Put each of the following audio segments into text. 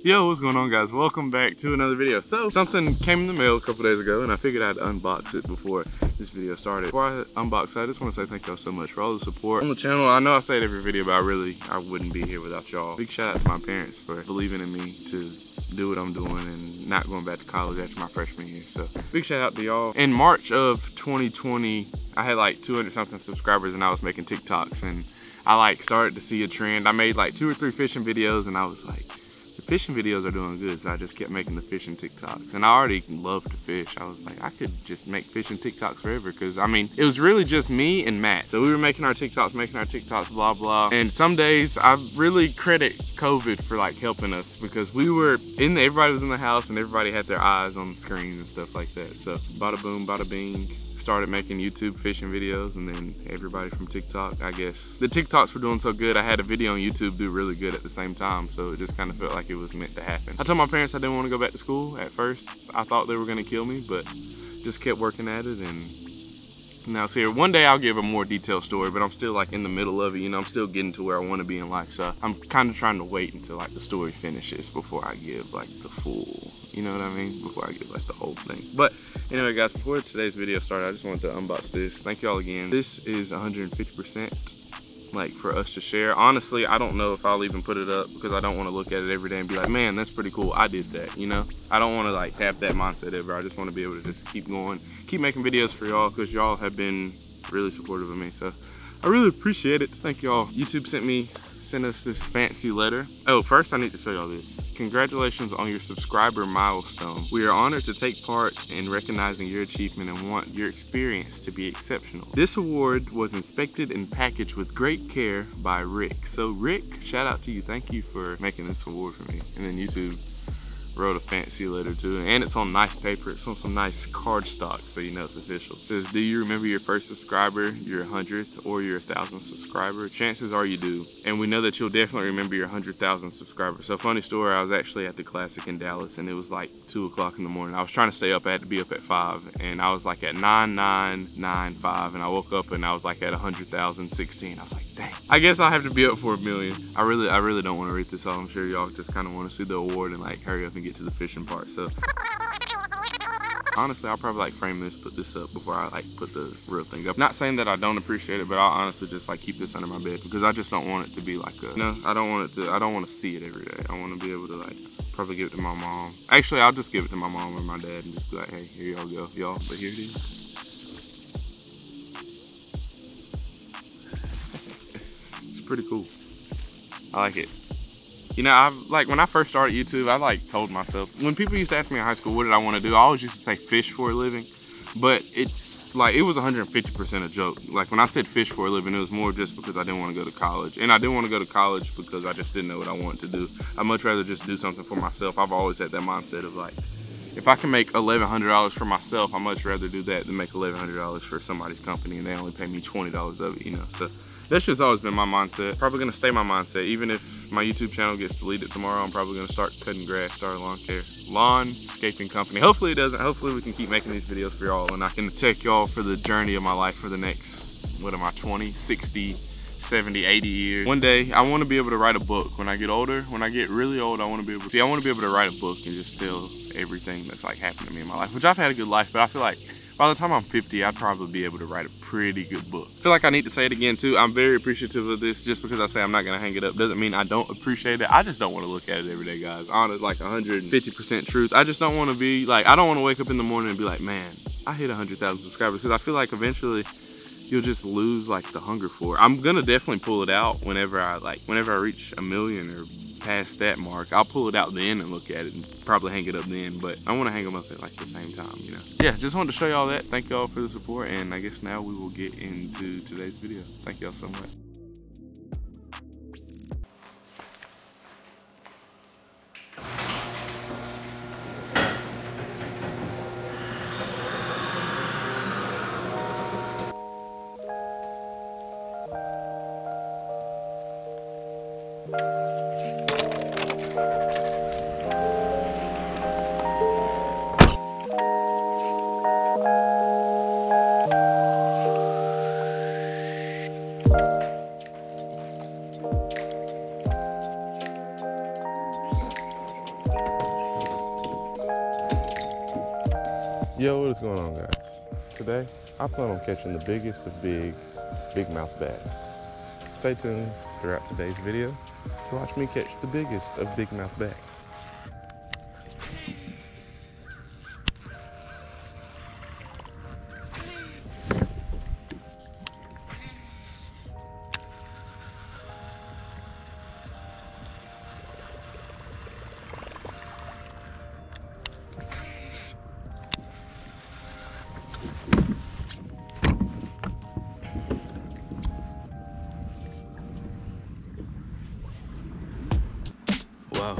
Yo, what's going on, guys? Welcome back to another video. So something came in the mail a couple days ago and I figured I'd unbox it before this video started. Before I unbox it, I just want to say thank y'all so much for all the support on the channel. I know I say it every video, but I wouldn't be here without y'all. Big shout out to my parents for believing in me to do what I'm doing and not going back to college after my freshman year. So big shout out to y'all. In March of 2020, I had like 200 something subscribers and I was making TikToks, and I like started to see a trend. I made like 2 or 3 fishing videos and I was like, the fishing videos are doing good, so I just kept making the fishing TikToks. And I already love to fish. I was like, I could just make fishing TikToks forever, because I mean, it was really just me and Matt. So we were making our TikToks, blah, blah. And some days I really credit COVID for like helping us, because we were everybody was in the house and everybody had their eyes on the screens and stuff like that. So bada boom, bada bing. Started making YouTube fishing videos, and then everybody from TikTok, I guess. The TikToks were doing so good, I had a video on YouTube do really good at the same time, so it just kind of felt like it was meant to happen. I told my parents I didn't want to go back to school at first. I thought they were going to kill me, but just kept working at it, and now it's here. One day I'll give a more detailed story, but I'm still like in the middle of it, you know. I'm still getting to where I want to be in life, so I'm kind of trying to wait until like the story finishes before I give like the full, you know what I mean? Before I give like the whole thing. But anyway, guys, before today's video started, I just wanted to unbox this. Thank y'all again. This is 150% like for us to share. Honestly, I don't know if I'll even put it up, because I don't want to look at it every day and be like, man, that's pretty cool, I did that, you know? I don't want to like have that mindset ever. I just want to be able to just keep going, keep making videos for y'all, because y'all have been really supportive of me, so I really appreciate it. Thank y'all. YouTube sent us this fancy letter. Oh, first I need to show y'all this. Congratulations on your subscriber milestone. We are honored to take part in recognizing your achievement and want your experience to be exceptional. This award was inspected and packaged with great care by Rick. So Rick, shout out to you. Thank you for making this award for me. And then YouTube wrote a fancy letter too, and it's on nice paper. It's on some nice cardstock, so you know it's official. It says, do you remember your first subscriber, your 100th, or your 1,000th subscriber? Chances are you do, and we know that you'll definitely remember your 100,000th subscriber. So funny story, I was actually at the Classic in Dallas, and it was like 2 o'clock in the morning. I was trying to stay up. I had to be up at 5, and I was like at 9995, and I woke up and I was like at 100,016. I was like, dang, I guess I'll have to be up for 1 million. I really don't want to read this all. I'm sure y'all just kind of want to see the award and like hurry up and get to the fishing part. So honestly, I'll probably like frame this, put this up before I like put the real thing up. Not saying that I don't appreciate it, but I'll honestly just like keep this under my bed, because I just don't want it to be like a, no, I don't want to see it every day. I want to be able to like probably give it to my mom. Actually, I'll just give it to my mom or my dad and just be like, hey, here y'all go, y'all, but here it is. It's pretty cool. I like it. You know, like when I first started YouTube, I like told myself, when people used to ask me in high school what did I want to do, I always used to say fish for a living, but it's like, it was 150% a joke. Like when I said fish for a living, it was more just because I didn't want to go to college, and I didn't want to go to college because I just didn't know what I wanted to do. I'd much rather just do something for myself. I've always had that mindset of like, if I can make $1,100 for myself, I'd much rather do that than make $1,100 for somebody's company and they only pay me $20 of it, you know? So that's just always been my mindset. Probably gonna stay my mindset. Even if my YouTube channel gets deleted tomorrow, I'm probably gonna start cutting grass, start a landscaping company. Hopefully it doesn't. Hopefully we can keep making these videos for y'all, and I can take y'all for the journey of my life for the next, what am I, 20, 60, 70, 80 years. One day, I wanna be able to write a book. When I get older, when I get really old, I wanna be able to write a book and just tell everything that's like happened to me in my life, which I've had a good life, but I feel like by the time I'm 50, I'd probably be able to write a pretty good book. I feel like I need to say it again too. I'm very appreciative of this. Just because I say I'm not gonna hang it up doesn't mean I don't appreciate it. I just don't want to look at it every day, guys. Honest, like 150% truth. I just don't want to be like, I don't want to wake up in the morning and be like, man, I hit 100,000 subscribers, because I feel like eventually you'll just lose like the hunger for it. I'm gonna definitely pull it out whenever I reach 1 million or past that mark. I'll pull it out then and look at it and probably hang it up then, but I want to hang them up at like the same time, you know? Yeah, just wanted to show y'all that. Thank y'all for the support, and I guess now we will get into today's video. Thank y'all so much. Yo, what is going on, guys? Today, I plan on catching the biggest of big mouth bass. Stay tuned throughout today's video to watch me catch the biggest of big mouth bass. Whoa,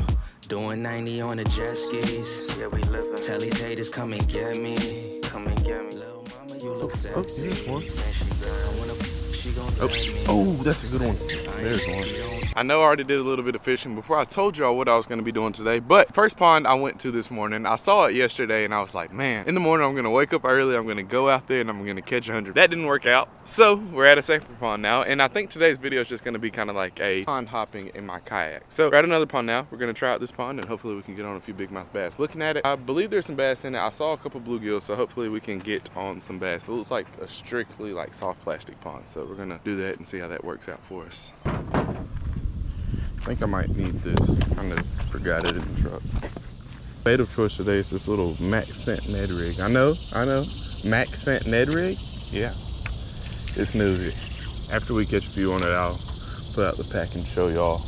doing 90 on the jet skis. Yeah, we living. Tell these haters come and get me. Come and get me. Little mama, you look sexy. There's one. She gon' let me. Oh, that's a good one. There's one. I know I already did a little bit of fishing before I told y'all what I was gonna be doing today, but first pond I went to this morning, I saw it yesterday and I was like, man, in the morning I'm gonna wake up early, I'm gonna go out there and I'm gonna catch 100. That didn't work out. So we're at a safer pond now, and I think today's video is just gonna be kind of like a pond hopping in my kayak. So we're at another pond now. We're gonna try out this pond and hopefully we can get on a few big mouth bass. Looking at it, I believe there's some bass in it. I saw a couple bluegills, so hopefully we can get on some bass. It looks like a strictly like soft plastic pond, so we're gonna do that and see how that works out for us. I think I might need this. Kind of forgot it in the truck. Bait of choice today is this little Max Scent Ned rig. I know. Max Scent Ned rig? Yeah. It's new. After we catch a few on it, I'll put out the pack and show y'all.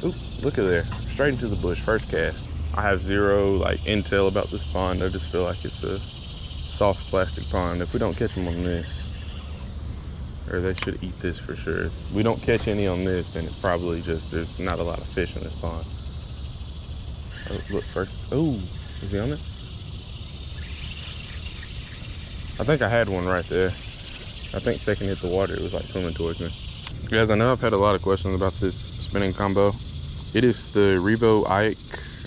Oop, look at there. Straight into the bush, first cast. I have zero like intel about this pond. I just feel like it's a soft plastic pond. If we don't catch them on this, or they should eat this for sure. If we don't catch any on this, then it's probably just there's not a lot of fish in this pond. Oh, look first. Oh, is he on it? I think I had one right there. I think second hit the water, it was like swimming towards me. Guys, I know I've had a lot of questions about this spinning combo. It is the Revo Ike,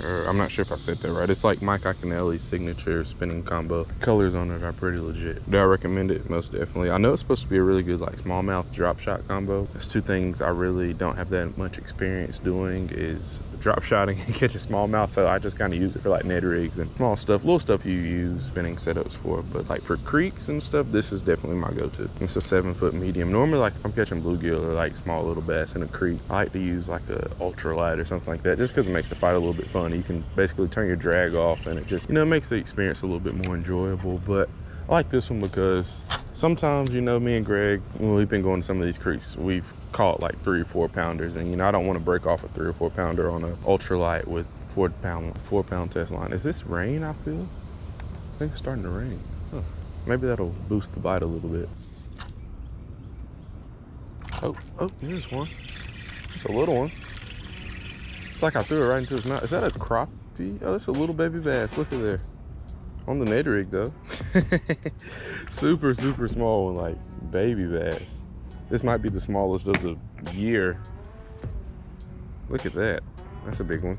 or I'm not sure if I said that right. It's like Mike Iaconelli's signature spinning combo. Colors on it are pretty legit. Do I recommend it? Most definitely. I know it's supposed to be a really good like smallmouth drop shot combo. There's two things I really don't have that much experience doing is drop shotting and catching smallmouth, so I just kind of use it for like Ned rigs and small stuff, little stuff you use spinning setups for. But like for creeks and stuff, this is definitely my go-to. It's a 7-foot medium. Normally like if I'm catching bluegill or like small little bass in a creek, I like to use like a ultralight or something like that, just because it makes the fight a little bit fun. You can basically turn your drag off and it just, you know, makes the experience a little bit more enjoyable. But I like this one because sometimes, you know, me and Greg, when we've been going to some of these creeks, we've caught like 3 or 4 pounders, and you know, I don't want to break off a 3 or 4 pounder on an ultralight with 4 pound test line. Is this rain? I feel, I think it's starting to rain. Huh. Maybe that'll boost the bite a little bit. Oh, there's one. It's a little one. It's like I threw it right into his mouth. Is that a crappie? Oh, that's a little baby bass. Look at there. On the Ned rig though. Super small one, like baby bass. This might be the smallest of the year. Look at that. That's a big one.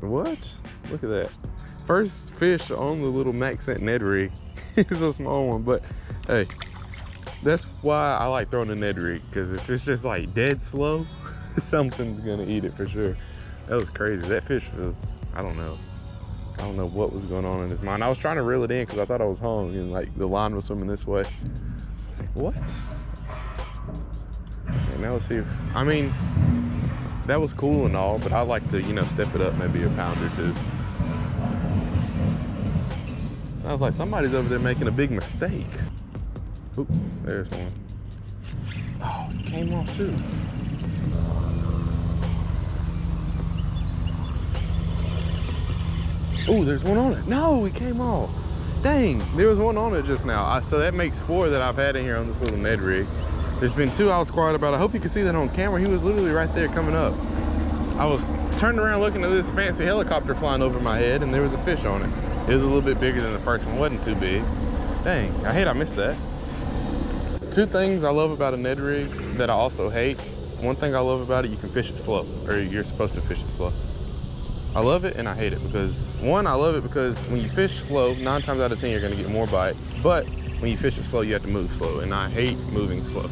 What? Look at that. First fish on the little Max Scent Ned rig. It's a small one, but hey, that's why I like throwing a Ned rig, because if it's just like dead slow, something's gonna eat it for sure. That was crazy. That fish was, I don't know what was going on in his mind. I was trying to reel it in because I thought I was hung and like the line was swimming this way. It's like, what? And now let's see if, I mean, that was cool and all, but I like to, you know, step it up maybe a pound or two. Sounds like somebody's over there making a big mistake. Oop, there's one. Oh, it came off too. Oh, there's one on it. No, it came off. Dang, there was one on it just now. So that makes 4 that I've had in here on this little Ned rig. There's been 2 I was quiet about. I hope you can see that on camera. He was literally right there coming up. I was turning around looking at this fancy helicopter flying over my head, and there was a fish on it. It was a little bit bigger than the first one. Wasn't too big. Dang, I hate I missed that. 2 things I love about a Ned rig that I also hate. One thing I love about it, you can fish it slow, or you're supposed to fish it slow. I love it and I hate it because, one, I love it because when you fish slow, 9 times out of 10 you're gonna get more bites, but when you fish it slow, you have to move slow, and I hate moving slow.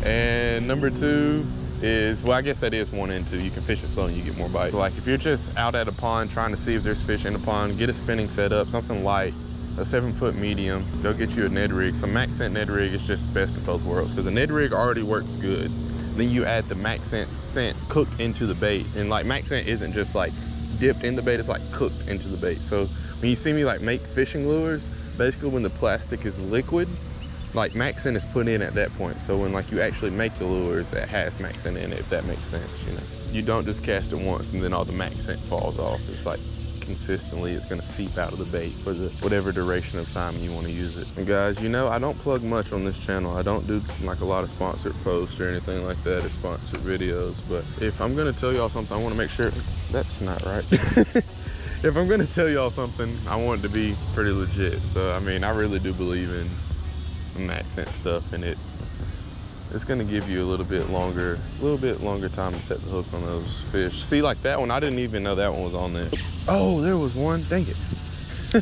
And number 2 is, well, I guess that is 1 and 2. You can fish it slow and you get more bites. Like if you're just out at a pond trying to see if there's fish in the pond, get a spinning set up, something light, a 7-foot medium. Go get you a Ned rig. Some max scent Ned rig is just best of both worlds because the Ned rig already works good. Then you add the max scent cooked into the bait, and like max scent isn't just like dipped in the bait, it's like cooked into the bait. So when you see me like make fishing lures, basically when the plastic is liquid, like max scent is put in at that point. So when like you actually make the lures, it has max scent in it, if that makes sense, you know. You don't just cast it once and then all the max scent falls off. It's like consistently it's gonna seep out of the bait for the whatever duration of time you want to use it. And guys, you know I don't plug much on this channel. I don't do like a lot of sponsored posts or anything like that, or sponsored videos. But if I'm gonna tell y'all something, I want to make sure that's not right. If I'm gonna tell y'all something, I want it to be pretty legit. So I mean, I really do believe in max scent stuff, and it's gonna give you a little bit longer time to set the hook on those fish. See, like that one, I didn't even know that one was on there. Oh, there was one, dang it.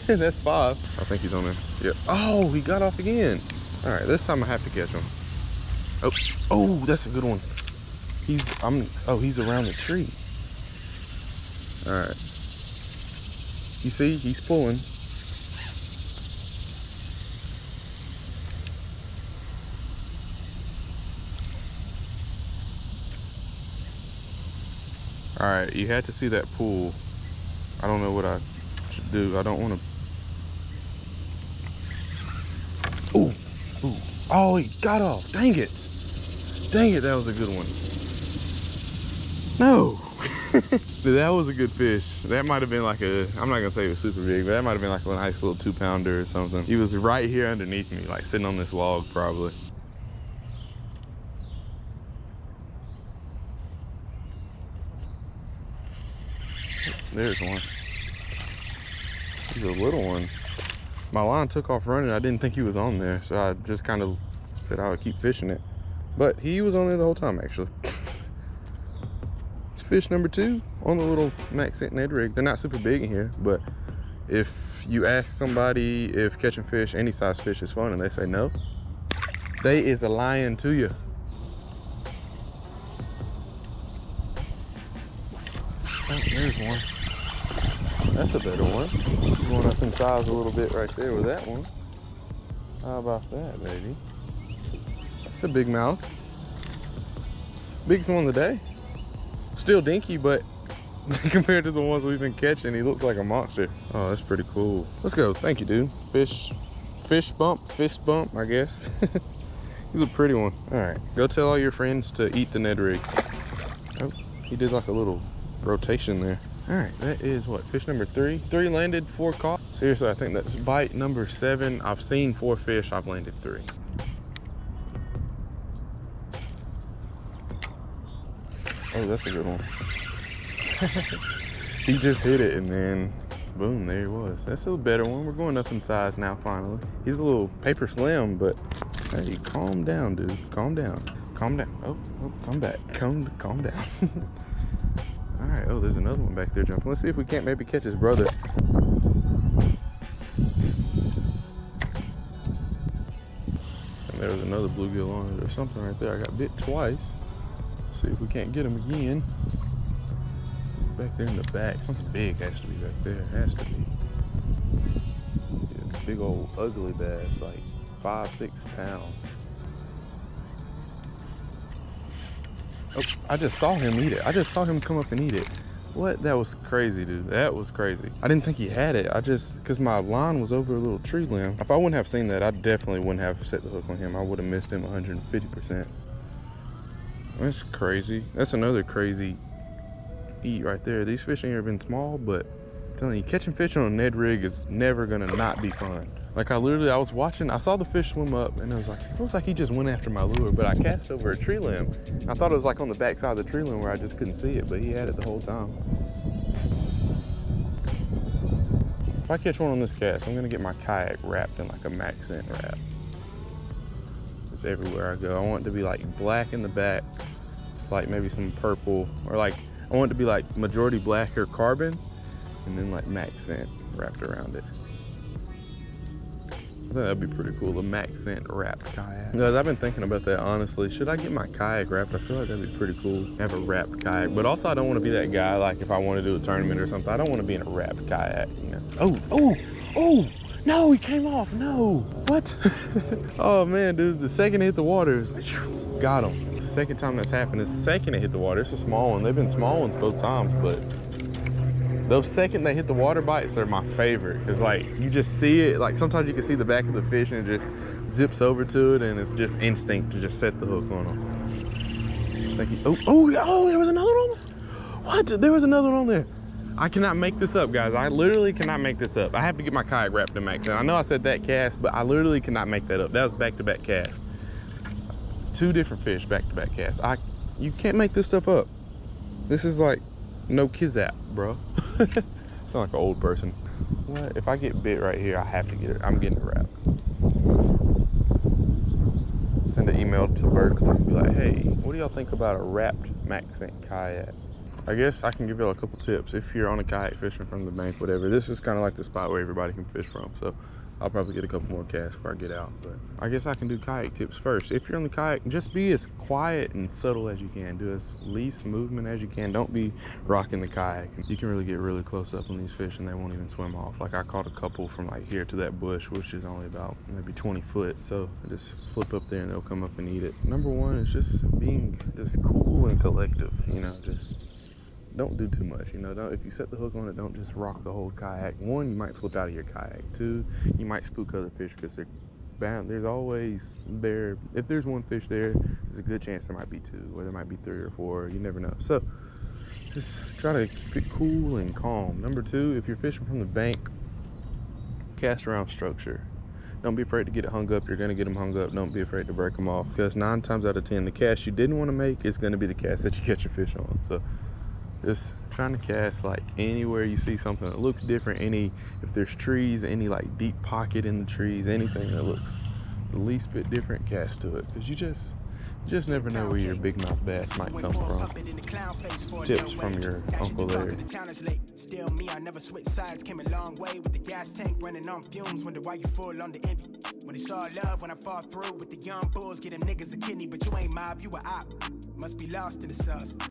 That's 5. I think he's on there, yep. Oh, he got off again. All right, this time I have to catch him. Oh, that's a good one. He's around the tree. All right. You see, he's pulling. All right, you had to see that pool. I don't know what I should do. I don't want to. Ooh. Oh, he got off. Dang it. Dang it, that was a good one. No. Dude, that was a good fish. That might have been like I'm not gonna say it was super big, but that might have been like a nice little 2-pounder or something. He was right here underneath me, like sitting on this log probably. There's one. He's a little one. My line took off running. I didn't think he was on there, so I just kind of said I would keep fishing it. But he was on there the whole time, actually. It's fish number 2 on the little max scent Ned rig. They're not super big in here, but if you ask somebody if catching fish, any size fish, is fun, and they say no, they is a lying to you. Oh, there's one. That's a better one. Going up in size a little bit right there with that one. How about that, baby? That's a big mouth. Biggest one of the day. Still dinky, but compared to the ones we've been catching, he looks like a monster. Oh, that's pretty cool. Let's go. Thank you, dude. Fist bump, I guess. He's a pretty one. All right, go tell all your friends to eat the Ned rig. Oh, he did like a little rotation there. All right, that is what, fish number 3? 3 landed, 4 caught. Seriously, I think that's bite number 7. I've seen 4 fish, I've landed 3. Oh, that's a good one. He just hit it and then boom, there he was. That's a better one. We're going up in size now, finally. He's a little paper slim, but hey, calm down, dude. Calm down. Calm down. Oh, come back. Calm down. All right, oh, there's another one back there jumping. Let's see if we can't maybe catch his brother. And there was another bluegill on it or something right there. I got bit twice. Let's see if we can't get him again. Back there in the back. Something big has to be back there. Has to be. Yeah, big old ugly bass, like 5-6 pounds. Oh, I just saw him eat it. I just saw him come up and eat it. What? That was crazy, dude. That was crazy. I didn't think he had it. Because my line was over a little tree limb. If I wouldn't have seen that, I definitely wouldn't have set the hook on him. I would have missed him 150%. That's crazy. That's another crazy eat right there. These fish ain't ever been small, but I'm telling you, catching fish on a Ned rig is never gonna not be fun. Like I was watching, I saw the fish swim up and it looks like he just went after my lure, but I cast over a tree limb. I thought it was like on the back side of the tree limb where I just couldn't see it, but he had it the whole time. If I catch one on this cast, I'm gonna get my kayak wrapped in like a max scent wrap. Just everywhere I go. I want it to be like black in the back, like maybe some purple, or like, I want it to be like majority black or carbon, and then like max scent wrapped around it. I think that'd be pretty cool, the max scent wrapped kayak. Guys, I've been thinking about that, honestly. Should I get my kayak wrapped? I feel like that'd be pretty cool, have a wrapped kayak. But also, I don't want to be that guy, like if I want to do a tournament or something, I don't want to be in a wrapped kayak, you know? Oh, No, he came off. No. What? Oh man, dude, the second it hit the water, it's like, got him. It's the second time that's happened. It's the second it hit the water. It's a small one. They've been small ones both times, but those second they hit the water bites are my favorite. Because like, you just see it. Like sometimes you can see the back of the fish and it just zips over to it and it's just instinct to just set the hook on them. Like, oh, there was another one. What? There was another one on there. I cannot make this up, guys. I literally cannot make this up. I have to get my kayak wrapped in max. And I know I said that cast, but I literally cannot make that up. That was back-to-back casts. 2 different fish back-to-back casts. You can't make this stuff up. This is like no kizap, bro. Sound like an old person. What? If I get bit right here, I have to get it. I'm getting it wrapped. Send an email to Berkeley and be like, hey, what do y'all think about a wrapped Maxent kayak? I guess I can give y'all a couple tips if you're on a kayak fishing from the bank, whatever. This is kind of like the spot where everybody can fish from, so I'll probably get a couple more casts before I get out. But I guess I can do kayak tips first. If you're on the kayak, just be as quiet and subtle as you can. Do as least movement as you can. Don't be rocking the kayak. You can really get really close up on these fish and they won't even swim off. Like I caught a couple from like here to that bush, which is only about maybe 20 foot. So I just flip up there and they'll come up and eat it. Number one is just being just cool and collective, you know, just don't do too much, you know. If you set the hook on it, don't just rock the whole kayak. 1, you might flip out of your kayak. 2, you might spook other fish because they're bound. There's always there. If there's 1 fish there, there's a good chance there might be 2, or there might be 3 or 4. You never know. So just try to keep it cool and calm. Number 2, if you're fishing from the bank, cast around structure. Don't be afraid to get it hung up. You're gonna get them hung up. Don't be afraid to break them off, because 9 times out of 10, the cast you didn't want to make is gonna be the cast that you catch your fish on. So just trying to cast like anywhere you see something that looks different, if there's trees, any like deep pocket in the trees, anything that looks the least bit different, cast to it, because you just never know where your big mouth bass might come from. Tips from your Uncle Larry. Still me, I never switch sides, came a long way with the gas tank running on fumes. Wonder why you full on the envy. When it's all love, when I fall through with the young bulls, get them niggas a kidney, but you ain't mob, you a op. Must be lost in the sauce.